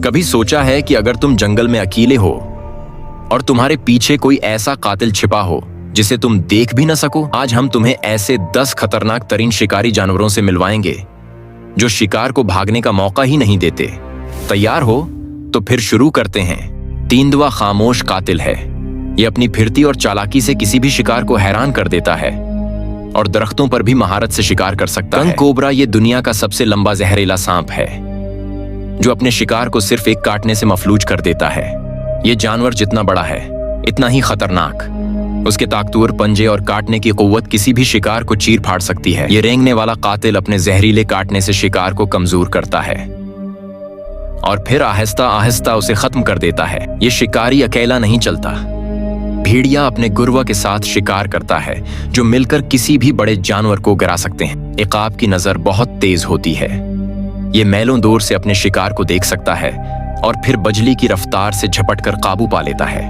कभी सोचा है कि अगर तुम जंगल में अकेले हो और तुम्हारे पीछे कोई ऐसा कातिल छिपा हो जिसे तुम देख भी न सको? आज हम तुम्हें ऐसे 10 खतरनाक तरीन शिकारी जानवरों से मिलवाएंगे जो शिकार को भागने का मौका ही नहीं देते। तैयार हो? तो फिर शुरू करते हैं। तेंदुआ खामोश कातिल है। ये अपनी फिरती और चालाकी से किसी भी शिकार को हैरान कर देता है और दरख्तों पर भी महारत से शिकार कर सकता है। कंग कोबरा ये दुनिया का सबसे लंबा जहरीला सांप है जो अपने शिकार को सिर्फ एक काटने से मफलूज कर देता है। ये जानवर जितना बड़ा है इतना ही खतरनाक। उसके ताकतवर पंजे और काटने की कुव्वत किसी भी शिकार को चीर फाड़ सकती है। ये रेंगने वाला कातिल अपने जहरीले काटने से शिकार को कमजोर करता है और फिर आहिस्ता आहिस्ता उसे खत्म कर देता है। ये शिकारी अकेला नहीं चलता। भेड़िया अपने गुर्वा के साथ शिकार करता है जो मिलकर किसी भी बड़े जानवर को गिरा सकते हैं। इकाब की नजर बहुत तेज होती है। ये मैलों दूर से अपने शिकार को देख सकता है और फिर बजली की रफ्तार से झपटकर काबू पा लेता है।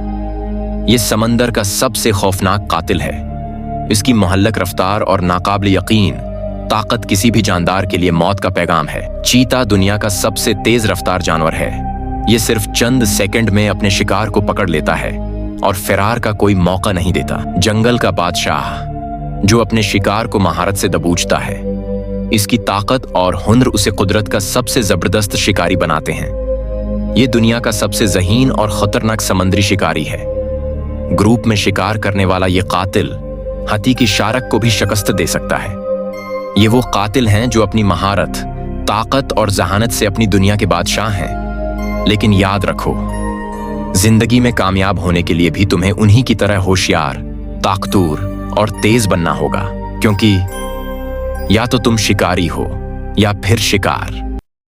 ये समंदर का सबसे खौफनाक कातिल है। इसकी मुहल्लक रफ्तार और नाकाबिल यकीन ताकत किसी भी जानदार के लिए मौत का पैगाम है। चीता दुनिया का सबसे तेज रफ्तार जानवर है। ये सिर्फ चंद सेकंड में अपने शिकार को पकड़ लेता है और फरार का कोई मौका नहीं देता। जंगल का बादशाह जो अपने शिकार को महारत से दबोचता है। इसकी ताकत और हुनर उसे कुदरत का सबसे जबरदस्त शिकारी बनाते हैं। ये दुनिया का सबसे ज़हीन और खतरनाक समुद्री शिकारी है। ग्रुप में शिकार करने वाला ये कातिल हाथी की शारक को भी शिकस्त दे सकता है। ये वो कातिल हैं जो अपनी महारत, ताकत और जहानत से अपनी दुनिया के बादशाह हैं। लेकिन याद रखो, जिंदगी में कामयाब होने के लिए भी तुम्हें उन्हीं की तरह होशियार, ताकतवर और तेज बनना होगा, क्योंकि या तो तुम शिकारी हो या फिर शिकार।